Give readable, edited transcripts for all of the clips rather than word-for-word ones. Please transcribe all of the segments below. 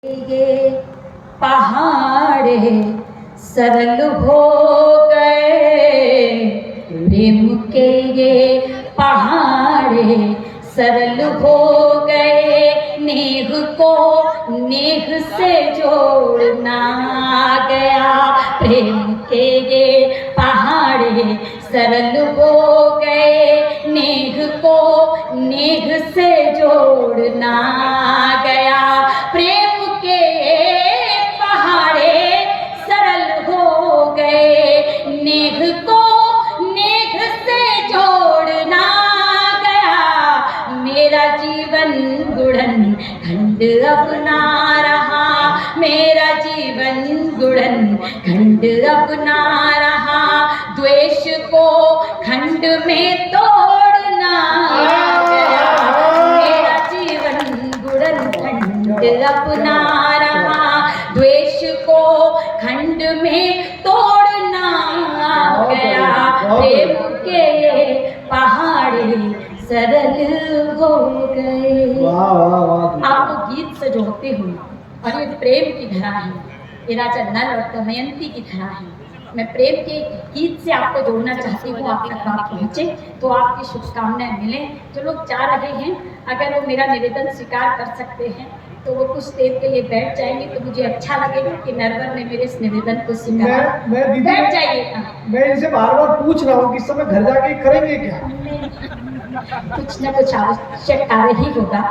ये पहाड़ सरल हो गए, प्रेम के ये पहाड़ सरल हो गए। नेह को नेह से जोड़ना गया, प्रेम के ये पहाड़ सरल हो गए। नेह को नेह से जोड़ना गया, प्रेम के पहाड़े सरल हो गए। नेह को नेह से जोड़ना गया, मेरा जीवन गुड़न खंड अब ना रहा। मेरा जीवन गुड़न खंड अब ना रहा। द्वेष को खंड में तोड़ना गया, मेरा जीवन गुड़न खंड अपना रहा। द्वेष को खंड में तोड़ना गया, प्रेम के पहाड़ सरल हो गए। आपको गीत से जोड़ते हुए, और ये प्रेम की धरा है, ये राजा नल और दमयंती की धरा है। मैं प्रेम के गीत से आपको जोड़ना चाहती हूँ। आप तक बात पहुँचे तो आपकी शुभकामनाएं मिलें। जो लोग जा रहे हैं, अगर वो मेरा निवेदन स्वीकार कर सकते हैं तो वो कुछ देर के लिए बैठ जाएंगे, तो मुझे अच्छा लगेगा कि नरवर ने मेरे इस निवेदन को स्वीकार। बैठ जाइएगा। मैं इनसे बार बार पूछ रहा हूँ कि इस समय घर जाके करेंगे क्या? कुछ न कुछ आवश्यक कार्य ही होगा।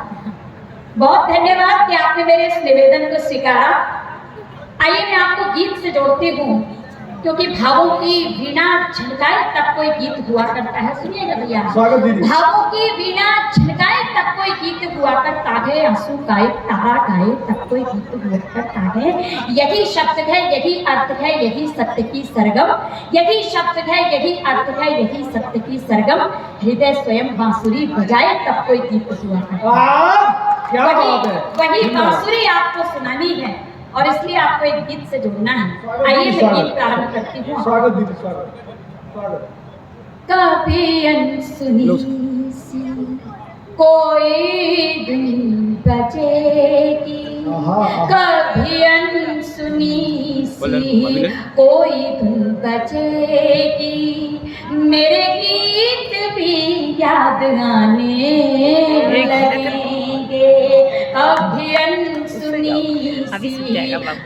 बहुत धन्यवाद कि आपने मेरे इस निवेदन को स्वीकारा। आइए मैं आपको गीत से जोड़ती हूँ, क्योंकि भावों की वीणा झनकाए तब कोई गीत हुआ करता है। सुनिएगा भैया, भावों की वीणा झनकाए तब कोई गीत हुआ करता है। आंसू गाए तारा गाए तब कोई गीत हुआ करता है। यही शब्द है, यही अर्थ है, यही सत्य की सरगम। यही शब्द है, यही अर्थ है, यही सत्य की सरगम। हृदय स्वयं बांसुरी बजाए तब कोई गीत हुआ करता है। वही बांसुरी आपको सुनानी है, और इसलिए आपको एक गीत से जोड़ना है। आइए मैं गीत प्रारंभ करती हूँ। कभी अनसुनी सी कोई धुन बजेगी, कभी अनसुनी सी कोई धुन बजेगी। मेरे गीत भी याद आने लगेंगे। कभी अनसुनी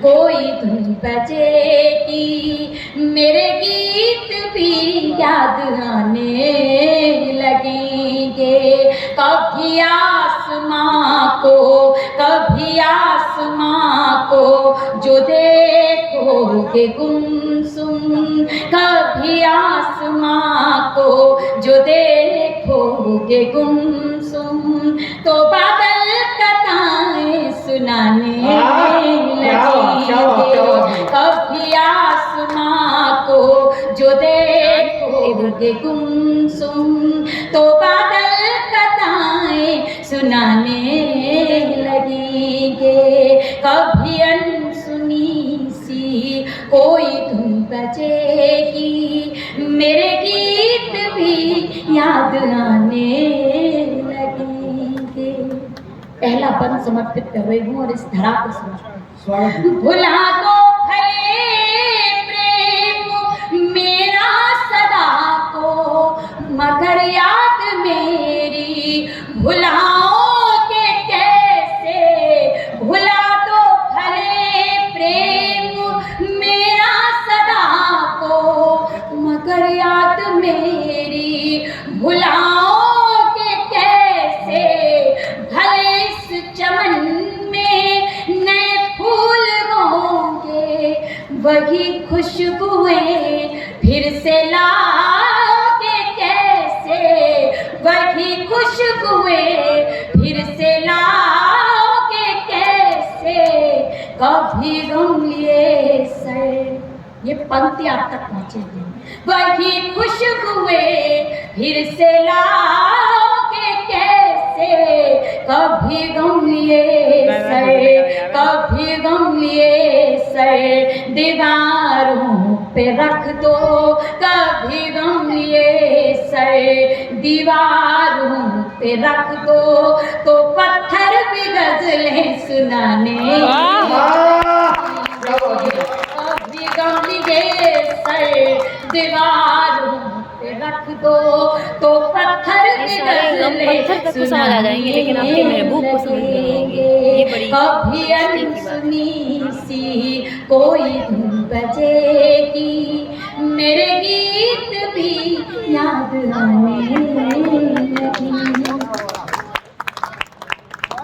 कोई धुन बजेगी, मेरे गीत भी याद आने लगेंगे। कभी आसमां को, कभी आसमां को जो देखोगे गुमसुम, कभी आसमां को जो देखोगे गुमसुम, तो बादल कथाएं सुनाने लगेंगे। कभी आसमां को जो देखोगे गुमसुम, तो बादल कथाएं सुनाने लगेंगे। कभी अनसुनी सी कोई धुन बजेगी, मेरे गीत भी याद आने लगेंगे। पहला बंद समर्पित कर रही हूँ, और इस धरा को समर्पित। भुला दो भले प्रेम मेरा सदा को, मगर याद मेरी भुलाओगे कैसे। भुला दो भले प्रेम मेरा सदा को, मगर याद मेरी भुलाओगे कैसे। भले इस चमन में नए फूल होंगे, वही खुशबुएं फिर से लाओगे कैसे। वही खुशबुएं फिर से लाओगे कैसे। कभी गम लिए सर, ये पंक्ति आप तक पहुंचेगी। वही खुशबुएं फिर से लाओगे कैसे। कभी गम लिए सर, कभी गम लिए सर दीवारों पे रख दो। कभी गम लिए सर दीवारों पे रख दो, तो पत्थर भी गजलें सुनाने तो पत्थर के गजले पत्थर तक तो समझ आ जाएंगे, लेकिन आपके महबूब को समझ नहीं आएंगे। ये बड़ी कभी अनसुनी सी कोई धुन बजेगी, मेरे गीत भी याद आने लगी।